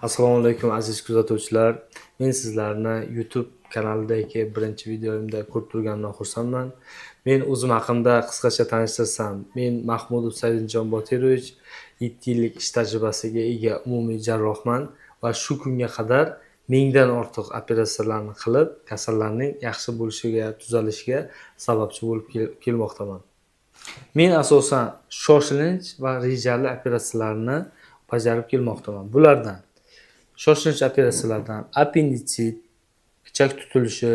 Assalomu alaykum aziz kuzatuvchilar. Men sizlarni YouTube kanalidagi birinchi videomda ko'rib turganimdan xursandman. Men o'zim haqimda qisqacha tanishtirsam, men Mahmudov Saidjon Botirovich 7 yillik ish tajribasiga ega umumiy jarrohman va shu kunga qadar mingdan ortiq operatsiyalarni qilib, kasallarning yaxshi bo'lishiga, tuzalishiga sababchi bo'lib kelmoqdaman. Men asosan shoshilinch va rejali operatsiyalarni bajarib kelmoqdaman. Bulardan shoshilinch operatsiyalardan appenditsit, ichak tutilishi,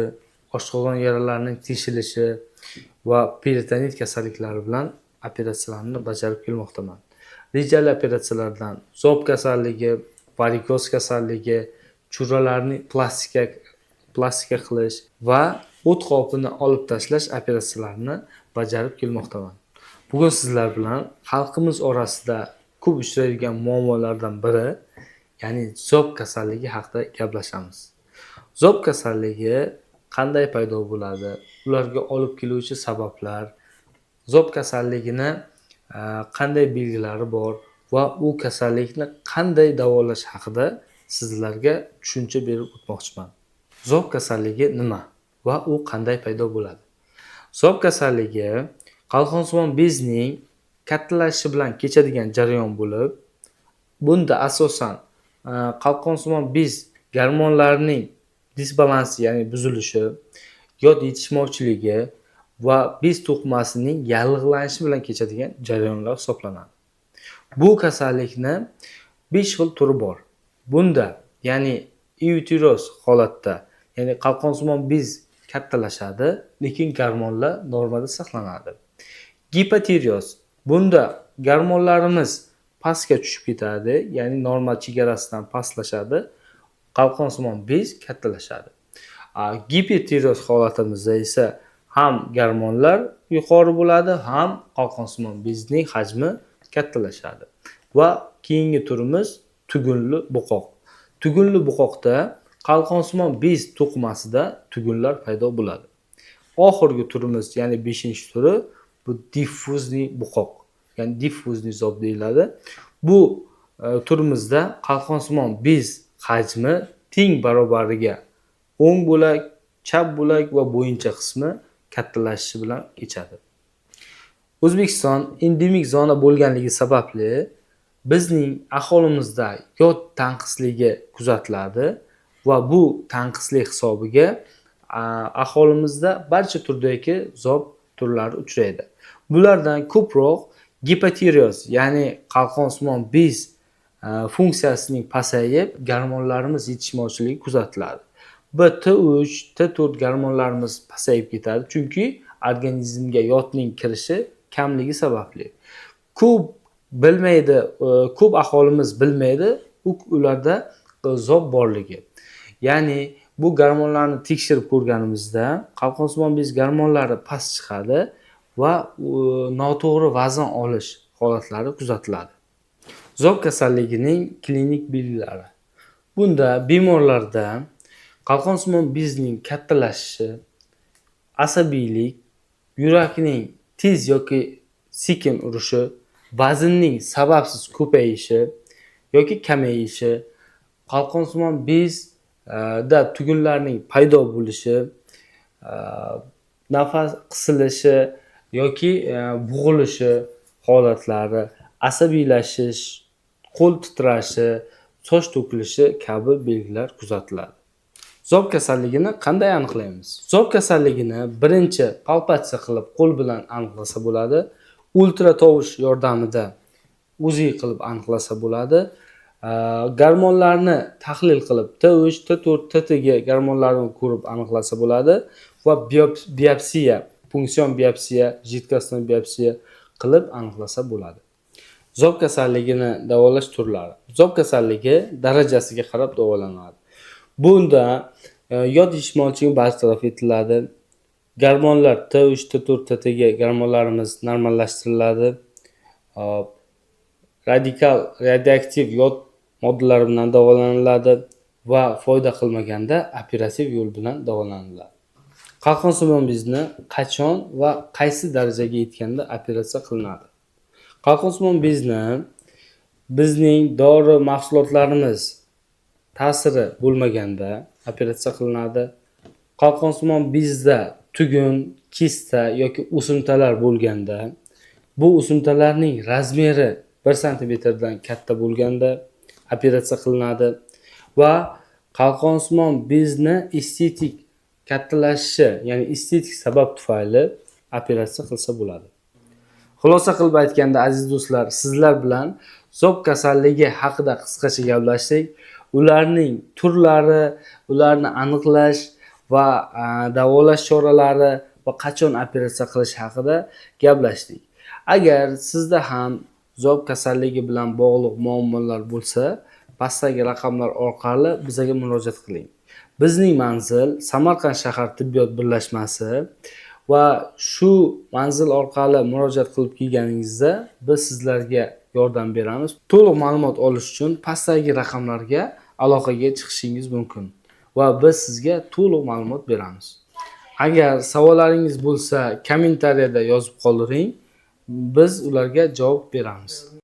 oshqozon yaralarining teshilishi va peritonit kasalliklari bilan operatsiyalarni bajarib kelmoqdaman. Rejali operatsiyalardan zob kasalligi, varikoz kasalligi, churralarni plastika qilish va o't qopini olib tashlash operatsiyalarini bajarib kelmoqdaman. Bugun sizlar bilan xalqimiz orasida ko'p uchraydigan muammolardan biri, ya'ni zob kasalligi haqida gaplashamiz. Zob kasalligi qanday paydo bo'ladi? Ularga olib keluvchi sabablar, zob kasalligini qanday belgilari bor va u kasallikni qanday davolash haqida sizlarga tushuncha berib o'tmoqchiman. Zob kasalligi nima va u qanday paydo bo'ladi? Zob kasalligi qalqonsimon bezning kattalashishi bilan kechadigan jarayon bo'lib, bunda asosan qalqonsimon bez gormonlarining disbalansi, ya'ni buzilishi, yod yetishmovchiligi va bez to'qimasining yallig'lanishi bilan kechadigan jarayonlar hisoblanadi. Bu kasallikni 5 xil turi bor. Bunda, ya'ni euteroz holatda, ya'ni qalqonsimon bez kattalashadi, lekin gormonlar normada saqlanadi. Gipotireoz. Bunda gormonlarimiz pastga tushib ketadi, ya'ni norma chegarasidan pastlashadi, qalqonsimon bez kattalashadi. Gipotireoz holatimizda esa ham gormonlar yuqori bo'ladi, ham qalqonsimon bezning hajmi kattalashadi. Va keyingi turimiz tugunli buqoq. Tugunli buqoqda qalqonsimon bez to'qimasida tugunlar paydo bo'ladi. Oxirgi turimiz, ya'ni 5-turi, bu diffuzniy buqoq, ya'ni diffuzniy zob deyiladi. Bu turimizda qalqonsimon bez hajmi teng barobariga o'ng bo'lak, chap bo'lak va bo'yincha qismi kattalashishi bilan kechadi. O'zbekiston endemik zona bo'lganligi sababli bizning aholimizda yod tanqisligi kuzatiladi va bu tanqislik hisobiga aholimizda barcha turdagi zob turlari uchraydi. Bulardan ko'proq gipotireoz, ya'ni qalqonsimon bez funksiyasining pasayib, gormonlarimiz yetishmovchiligi kuzatiladi. T3, T4 gormonlarimiz pasayib ketadi, chunki organizmga yodning kirishi kamligi sababli. Ko'p aholimiz bilmaydi ularda zob borligi. Ya'ni bu gormonlarni tekshirib ko'rganimizda qalqonsimon bez gormonlari past chiqadi va noto'g'ri vazn olish holatlari kuzatiladi. Zob kasalligining klinik belgilari. Bunda bemorlarda qalqonsimon bezning kattalashishi, asabiylik, yurakning tez yoki sekin urishi, vaznning sababsiz ko'payishi yoki kamayishi, qalqonsimon bezda tugunlarning paydo bo'lishi, nafas qisilishi yoki bo'g'ilishi holatlari, asabiylashish, qo'l titrashi, soch to'kilishi kabi belgilar kuzatiladi. Zob kasalligini qanday aniqlaymiz? Zob kasalligini birinchi palpatsiya qilib qo'l bilan aniqlasa bo'ladi. Ultratovush yordamida UZI qilib aniqlasa bo'ladi. Gormonlarni tahlil qilib T3, T4, T2 gormonlarini ko'rib aniqlasa bo'ladi va biopsiya, punksion biopsiya, jidkostnoy biopsiya qilib aniqlasa bo'ladi. Zob kasalligini davolash turlari. Zob kasalligi darajasiga qarab davolanadi. Bunda yod yetishmovchiligi bartaraf etiladi. Gormonlar T3, T4, T2 gormonlarimiz normallashtiriladi. Radioaktiv yod moddalari bilan davolaniladi va foyda qilmaganda operativ yo'l bilan davolaniladi. Qalqonsimon bezni qachon va qaysi darajaga yetganda operatsiya qilinadi? Qalqonsimon bezni bizning dori mahsulotlarimiz ta'siri bo'lmaganda operatsiya qilinadi. Qalqonsimon bezda tugun, kista yoki o'simtalar bo'lganda, bu o'simtalarning razmeri 1 santimetrdan katta bo'lganda operatsiya qilinadi va qalqonsimon bezni estetik kattalashishi, ya'ni estetik sabab tufayli operatsiya qilsa bo'ladi. Xulosa qilib aytganda, aziz do'stlar, sizlar bilan zob kasalligi haqida qisqacha gaplashdik. Ularning turlari, ularni aniqlash va davolash choralari va qachon operatsiya qilish haqida gaplashdik. Agar sizda ham zob kasalligi bilan bog'liq muammolar bo'lsa, pastdagi raqamlar orqali bizga murojaat qiling. Bizning manzil Samarqand shahar tibbiyot birlashmasi va shu manzil orqali murojaat qilib kelganingizda biz sizlarga yordam beramiz. To'liq ma'lumot olish uchun pastdagi raqamlarga aloqaga chiqishingiz mumkin va biz sizga to'liq ma'lumot beramiz. Agar savollaringiz bo'lsa, kommentariyada yozib qoldiring, biz ularga javob beramiz.